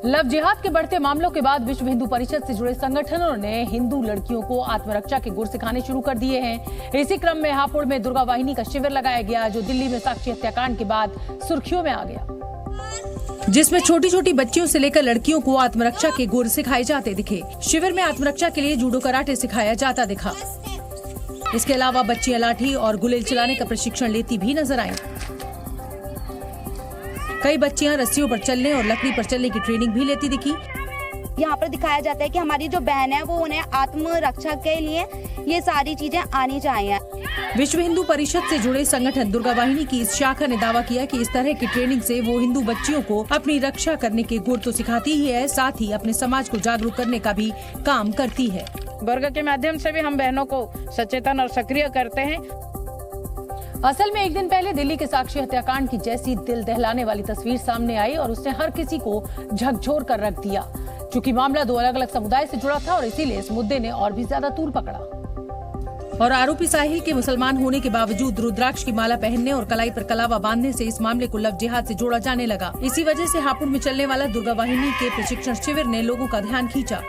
Love जिहाद के बढ़ते मामलों के बाद विश्व हिंदू परिषद से जुड़े संगठनों ने हिंदू लड़कियों को आत्मरक्षा के गुर सिखाने शुरू कर दिए हैं। इसी क्रम में हापुड़ में दुर्गा वाहिनी का शिविर लगाया गया, जो दिल्ली में साक्षी हत्याकांड के बाद सुर्खियों में आ गया, जिसमें छोटी छोटी बच्चियों से लेकर लड़कियों को आत्मरक्षा के गुर सिखाए जाते दिखे। शिविर में आत्मरक्षा के लिए जूडो कराटे सिखाया जाता दिखा। इसके अलावा बच्चियां लाठी और गुलेल चलाने का प्रशिक्षण लेती भी नजर आईं। कई बच्चियां रस्सियों पर चलने और लकड़ी पर चलने की ट्रेनिंग भी लेती दिखी। यहाँ पर दिखाया जाता है कि हमारी जो बहन है वो उन्हें आत्मरक्षा के लिए ये सारी चीजें आनी चाहिए। विश्व हिंदू परिषद से जुड़े संगठन दुर्गा वाहिनी की इस शाखा ने दावा किया कि इस तरह की ट्रेनिंग से वो हिंदू बच्चियों को अपनी रक्षा करने के गुर तो सिखाती ही है, साथ ही अपने समाज को जागरूक करने का भी काम करती है। वर्ग के माध्यम से भी हम बहनों को सचेतन और सक्रिय करते हैं। असल में एक दिन पहले दिल्ली के साक्षी हत्याकांड की जैसी दिल दहलाने वाली तस्वीर सामने आई और उसने हर किसी को झकझोर कर रख दिया। चूंकि मामला दो अलग अलग समुदाय से जुड़ा था और इसीलिए इस मुद्दे ने और भी ज्यादा तूल पकड़ा। और आरोपी साहिल के मुसलमान होने के बावजूद रुद्राक्ष की माला पहनने और कलाई पर कलावा बांधने से इस मामले को लव जिहाद से जोड़ा जाने लगा। इसी वजह से हापुड़ में चलने वाला दुर्गा वाहिनी के प्रशिक्षण शिविर ने लोगों का ध्यान खींचा।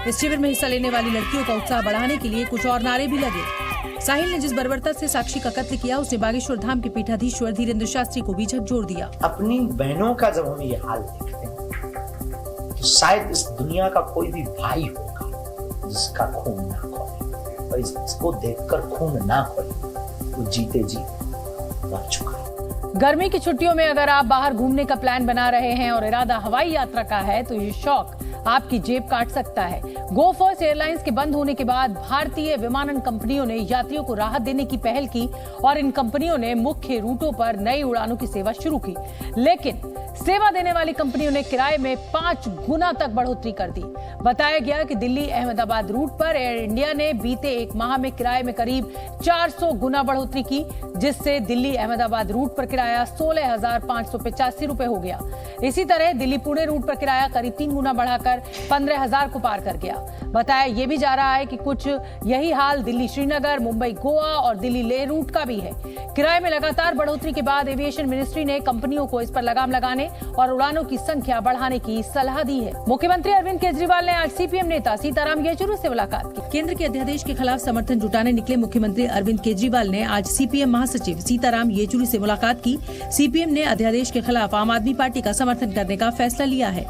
इस शिविर में हिस्सा लेने वाली लड़कियों का उत्साह बढ़ाने के लिए कुछ और नारे भी लगे। साहिल ने जिस बर्बरता से साक्षी का कत्ल किया, उसने बागेश्वर धाम के पीठाधीश्वर धीरेन्द्र शास्त्री को भी झकझोर दिया। अपनी बहनों का जब हम ये हाल देखते हैं तो शायद इस दुनिया का कोई भी भाई होगा जिसका खून ना खोले, और इसको देखकर खून ना खोले वो जीते जी मर चुका है। गर्मी की छुट्टियों में अगर आप बाहर घूमने का प्लान बना रहे हैं और इरादा हवाई यात्रा का है तो ये शौक आपकी जेब काट सकता है। गो फर्स्ट एयरलाइंस के बंद होने के बाद भारतीय विमानन कंपनियों ने यात्रियों को राहत देने की पहल की और इन कंपनियों ने मुख्य रूटों पर नई उड़ानों की सेवा शुरू की। लेकिन सेवा देने वाली कंपनियों ने किराए में 5 गुना तक बढ़ोतरी कर दी। बताया गया कि दिल्ली अहमदाबाद रूट पर एयर इंडिया ने बीते एक माह में किराए में करीब 400 गुना बढ़ोतरी की, जिससे दिल्ली अहमदाबाद रूट पर किराया 16,585 रुपए हो गया। इसी तरह दिल्ली पुणे रूट पर किराया करीब 3 गुना बढ़ाकर 15,000 को पार कर गया। बताया यह भी जा रहा है कि कुछ यही हाल दिल्ली श्रीनगर, मुंबई गोवा और दिल्ली लेह रूट का भी है। किराए में लगातार बढ़ोतरी के बाद एविएशन मिनिस्ट्री ने कंपनियों को इस पर लगाम लगाने और उड़ानों की संख्या बढ़ाने की सलाह दी है। मुख्यमंत्री अरविंद केजरीवाल ने आज सीपीएम नेता सीताराम येचुरी से मुलाकात की। केंद्र के अध्यादेश के खिलाफ समर्थन जुटाने निकले मुख्यमंत्री अरविंद केजरीवाल ने आज सीपीएम महासचिव सीताराम येचुरी से मुलाकात की। सीपीएम ने अध्यादेश के खिलाफ आम आदमी पार्टी का समर्थन करने का फैसला लिया है।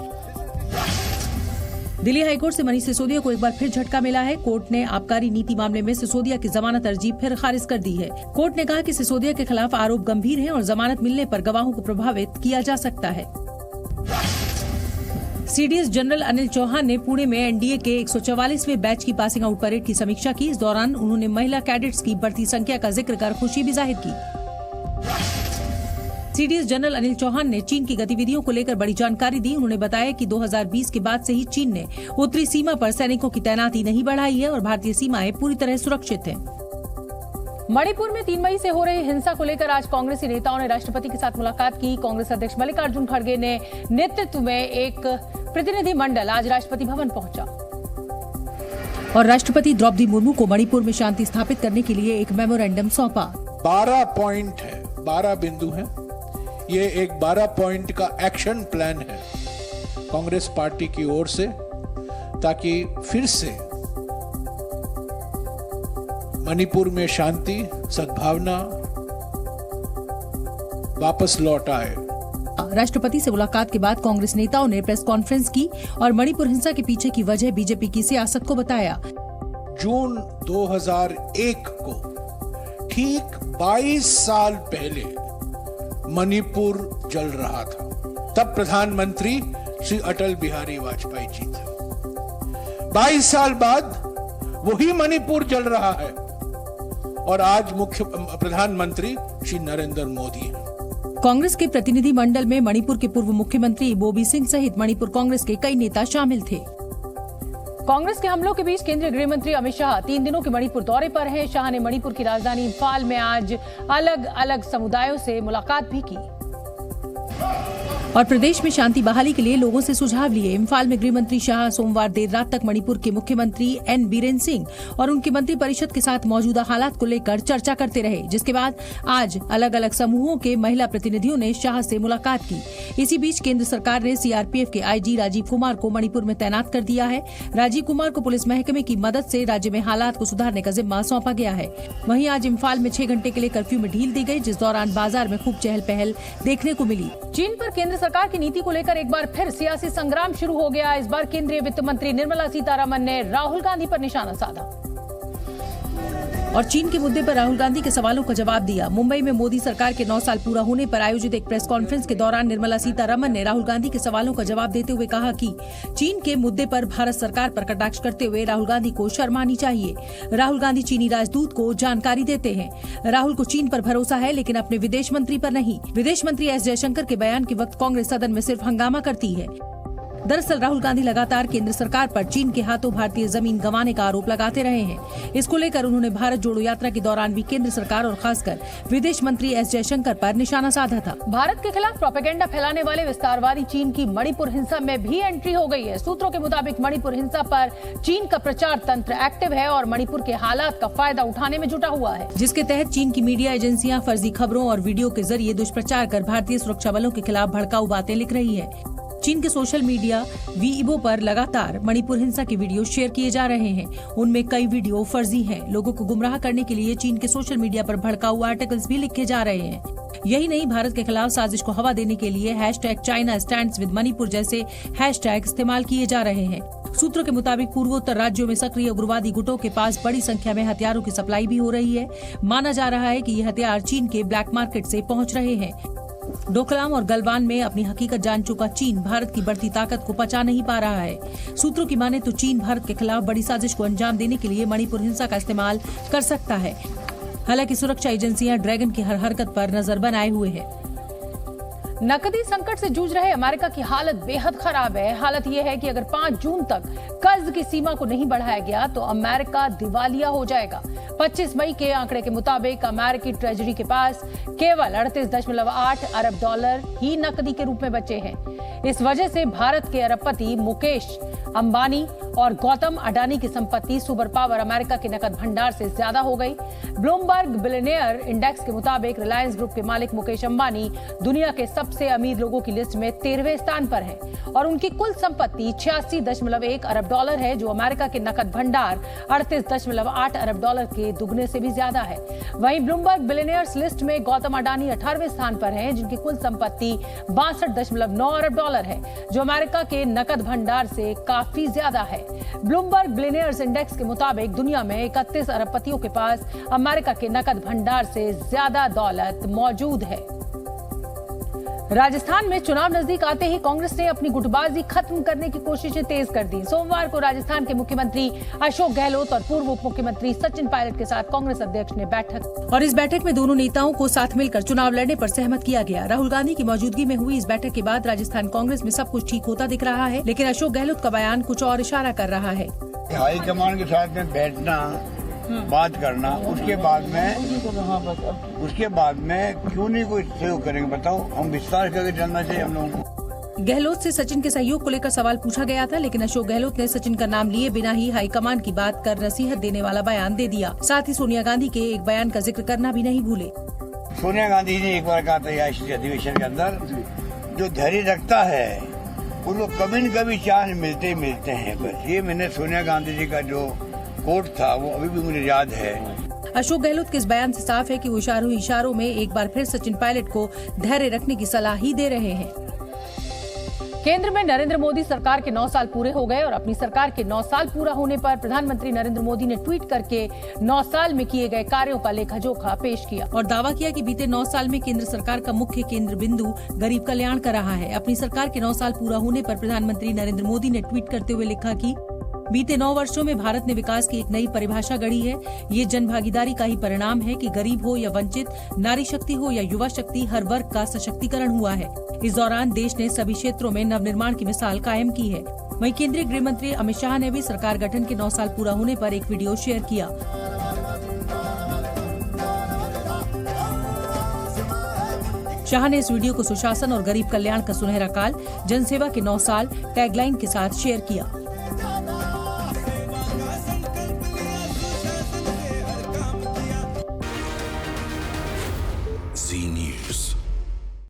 दिल्ली हाईकोर्ट से मनीष सिसोदिया को एक बार फिर झटका मिला है। कोर्ट ने आबकारी नीति मामले में सिसोदिया की जमानत अर्जी फिर खारिज कर दी है। कोर्ट ने कहा कि सिसोदिया के खिलाफ आरोप गंभीर हैं और जमानत मिलने पर गवाहों को प्रभावित किया जा सकता है। सीडीएस जनरल अनिल चौहान ने पुणे में एनडीए के 144वें बैच की पासिंग आउट परेड की समीक्षा की। इस दौरान उन्होंने महिला कैडेट्स की बढ़ती संख्या का जिक्र कर खुशी भी जाहिर की। सीडीएस जनरल अनिल चौहान ने चीन की गतिविधियों को लेकर बड़ी जानकारी दी। उन्होंने बताया कि 2020 के बाद से ही चीन ने उत्तरी सीमा पर सैनिकों की तैनाती नहीं बढ़ाई है और भारतीय सीमाएं पूरी तरह सुरक्षित हैं। मणिपुर में 3 मई से हो रही हिंसा को लेकर आज कांग्रेसी नेताओं ने राष्ट्रपति के साथ मुलाकात की। कांग्रेस अध्यक्ष मल्लिकार्जुन खड़गे ने नेतृत्व में एक प्रतिनिधि मंडल आज राष्ट्रपति भवन पहुंचा और राष्ट्रपति द्रौपदी मुर्मू को मणिपुर में शांति स्थापित करने के लिए एक मेमोरेंडम सौंपा। 12 पॉइंट है, 12 बिंदु हैं। ये एक 12 पॉइंट का एक्शन प्लान है कांग्रेस पार्टी की ओर से, ताकि फिर से मणिपुर में शांति, सद्भावना वापस लौट आए। राष्ट्रपति से मुलाकात के बाद कांग्रेस नेताओं ने प्रेस कॉन्फ्रेंस की और मणिपुर हिंसा के पीछे की वजह बीजेपी की सियासत को बताया। जून 2001 को ठीक 22 साल पहले मणिपुर जल रहा था। तब प्रधानमंत्री श्री अटल बिहारी वाजपेयी जी थे। 22 साल बाद वही मणिपुर जल रहा है और आज मुख्य प्रधानमंत्री श्री नरेंद्र मोदी हैं। कांग्रेस के प्रतिनिधि मंडल में मणिपुर के पूर्व मुख्यमंत्री बोबी सिंह सहित मणिपुर कांग्रेस के कई नेता शामिल थे। कांग्रेस के हमलों के बीच केंद्रीय गृह मंत्री अमित शाह 3 दिनों के मणिपुर दौरे पर हैं। शाह ने मणिपुर की राजधानी इम्फाल में आज अलग अलग समुदायों से मुलाकात भी की। और प्रदेश में शांति बहाली के लिए लोगों से सुझाव लिए। इम्फाल में गृह मंत्री शाह सोमवार देर रात तक मणिपुर के मुख्यमंत्री एन बीरेन सिंह और उनकी मंत्री परिषद के साथ मौजूदा हालात को लेकर चर्चा करते रहे, जिसके बाद आज अलग अलग समूहों के महिला प्रतिनिधियों ने शाह से मुलाकात की। इसी बीच केंद्र सरकार ने सीआरपीएफ के आईजी राजीव कुमार को मणिपुर में तैनात कर दिया है। राजीव कुमार को पुलिस महकमे की मदद से राज्य में हालात को सुधारने का जिम्मा सौंपा गया है। वहीं आज इम्फाल में 6 घंटे के लिए कर्फ्यू में ढील दी गई, जिस दौरान बाजार में खूब चहल पहल देखने को मिली। चीन पर केंद्र सरकार की नीति को लेकर एक बार फिर सियासी संग्राम शुरू हो गया। इस बार केंद्रीय वित्त मंत्री निर्मला सीतारमण ने राहुल गांधी पर निशाना साधा और चीन के मुद्दे पर राहुल गांधी के सवालों का जवाब दिया। मुंबई में मोदी सरकार के 9 साल पूरा होने पर आयोजित एक प्रेस कॉन्फ्रेंस के दौरान निर्मला सीतारमण ने राहुल गांधी के सवालों का जवाब देते हुए कहा कि चीन के मुद्दे पर भारत सरकार पर कटाक्ष करते हुए राहुल गांधी को शर्म आनी चाहिए। राहुल गांधी चीनी राजदूत को जानकारी देते हैं। राहुल को चीन पर भरोसा है, लेकिन अपने विदेश मंत्री पर नहीं। विदेश मंत्री एस जयशंकर के बयान के वक्त कांग्रेस सदन में सिर्फ हंगामा करती है। दरअसल राहुल गांधी लगातार केंद्र सरकार पर चीन के हाथों भारतीय जमीन गंवाने का आरोप लगाते रहे हैं। इसको लेकर उन्होंने भारत जोड़ो यात्रा के दौरान भी केंद्र सरकार और खासकर विदेश मंत्री एस जयशंकर पर निशाना साधा था। भारत के खिलाफ प्रोपेगेंडा फैलाने वाले विस्तारवादी चीन की मणिपुर हिंसा में भी एंट्री हो गई है। सूत्रों के मुताबिक मणिपुर हिंसा पर चीन का प्रचार तंत्र एक्टिव है और मणिपुर के हालात का फायदा उठाने में जुटा हुआ है, जिसके तहत चीन की मीडिया एजेंसियां फर्जी खबरों और वीडियो के जरिए दुष्प्रचार कर भारतीय सुरक्षा बलों के खिलाफ भड़काऊ बातें लिख रही है। चीन के सोशल मीडिया वीइबो पर लगातार मणिपुर हिंसा के वीडियो शेयर किए जा रहे हैं। उनमें कई वीडियो फर्जी हैं। लोगों को गुमराह करने के लिए चीन के सोशल मीडिया पर भड़काऊ आर्टिकल्स भी लिखे जा रहे हैं। यही नहीं, भारत के खिलाफ साजिश को हवा देने के लिए #चाइना स्टैंड्स विद मणिपुर जैसे हैशटैग इस्तेमाल किए जा रहे हैं। सूत्रों के मुताबिक पूर्वोत्तर राज्यों में सक्रिय उग्रवादी गुटों के पास बड़ी संख्या में हथियारों की सप्लाई भी हो रही है। माना जा रहा है कि ये हथियार चीन के ब्लैक मार्केट से पहुंच रहे हैं। डोकलाम और गलवान में अपनी हकीकत जान चुका चीन भारत की बढ़ती ताकत को पचा नहीं पा रहा है। सूत्रों की माने तो चीन भारत के खिलाफ बड़ी साजिश को अंजाम देने के लिए मणिपुर हिंसा का इस्तेमाल कर सकता है। हालांकि सुरक्षा एजेंसियां ड्रैगन की हर हरकत पर नजर बनाए हुए हैं। नकदी संकट से जूझ रहे अमेरिका की हालत बेहद खराब है। हालत यह है कि अगर 5 जून तक कर्ज की सीमा को नहीं बढ़ाया गया तो अमेरिका दिवालिया हो जाएगा। 25 मई के आंकड़े के मुताबिक अमेरिकी ट्रेजरी के पास केवल 38.8 अरब डॉलर ही नकदी के रूप में बचे हैं। इस वजह से भारत के अरबपति मुकेश अंबानी और गौतम अडानी की संपत्ति सुपर पावर अमेरिका के नकद भंडार से ज्यादा हो गई। ब्लूमबर्ग बिलियनियर इंडेक्स के मुताबिक रिलायंस ग्रुप के मालिक मुकेश अंबानी दुनिया के सबसे अमीर लोगों की लिस्ट में 13वें स्थान पर हैं और उनकी कुल संपत्ति 86.1 अरब डॉलर है, जो अमेरिका के नकद भंडार 38.8 अरब डॉलर के दुगने से भी ज्यादा है। वहीं ब्लूमबर्ग बिलियनियर्स लिस्ट में गौतम अडानी 18वें स्थान पर हैं, जिनकी कुल संपत्ति 62.9 अरब डॉलर है, जो अमेरिका के नकद भंडार से काफी ज्यादा है। ब्लूमबर्ग बिलियनियर्स इंडेक्स के मुताबिक दुनिया में 31 अरबपतियों के पास अमेरिका के नकद भंडार से ज्यादा दौलत मौजूद है। राजस्थान में चुनाव नजदीक आते ही कांग्रेस ने अपनी गुटबाजी खत्म करने की कोशिशें तेज कर दी। सोमवार को राजस्थान के मुख्यमंत्री अशोक गहलोत और पूर्व उप मुख्यमंत्री सचिन पायलट के साथ कांग्रेस अध्यक्ष ने बैठक और इस बैठक में दोनों नेताओं को साथ मिलकर चुनाव लड़ने पर सहमत किया गया। राहुल गांधी की मौजूदगी में हुई इस बैठक के बाद राजस्थान कांग्रेस में सब कुछ ठीक होता दिख रहा है, लेकिन अशोक गहलोत का बयान कुछ और इशारा कर रहा है। हाईकमान के साथ में बैठना, बात करना, उसके बाद में क्यों नहीं कोई सहयोग करेंगे? बताओ, हम विस्तार करके चलना चाहिए हम लोगों को। गहलोत से सचिन के सहयोग को लेकर सवाल पूछा गया था, लेकिन अशोक गहलोत ने सचिन का नाम लिए बिना ही हाईकमान की बात कर नसीहत देने वाला बयान दे दिया। साथ ही सोनिया गांधी के एक बयान का जिक्र करना भी नहीं भूले। सोनिया गांधी ने एक बार कहा था इस अधिवेशन के अंदर, जो धैर्य रखता है वो लोग कभी न कभी चांस मिलते ही मिलते हैं। बस ये मैंने सोनिया गांधी जी का जो कोट था वो अभी भी मुझे याद है। अशोक गहलोत के इस बयान से साफ है कि वो इशारों में एक बार फिर सचिन पायलट को धैर्य रखने की सलाह ही दे रहे हैं। केंद्र में नरेंद्र मोदी सरकार के 9 साल पूरे हो गए और अपनी सरकार के 9 साल पूरा होने पर प्रधानमंत्री नरेंद्र मोदी ने ट्वीट करके 9 साल में किए गए कार्यों का लेखा जोखा पेश किया और दावा किया कि बीते 9 साल में केंद्र सरकार का मुख्य केंद्र बिंदु गरीब कल्याण का रहा है। अपनी सरकार के 9 साल पूरा होने पर प्रधानमंत्री नरेंद्र मोदी ने ट्वीट करते हुए लिखा कि बीते 9 वर्षों में भारत ने विकास की एक नई परिभाषा गढ़ी है। ये जन भागीदारी का ही परिणाम है कि गरीब हो या वंचित, नारी शक्ति हो या युवा शक्ति, हर वर्ग का सशक्तिकरण हुआ है। इस दौरान देश ने सभी क्षेत्रों में नवनिर्माण की मिसाल कायम की है। वहीं केंद्रीय गृह मंत्री अमित शाह ने भी सरकार गठन के 9 साल पूरा होने पर एक वीडियो शेयर किया। शाह ने इस वीडियो को सुशासन और गरीब कल्याण का सुनहरा काल, जनसेवा के 9 साल टैगलाइन के साथ शेयर किया।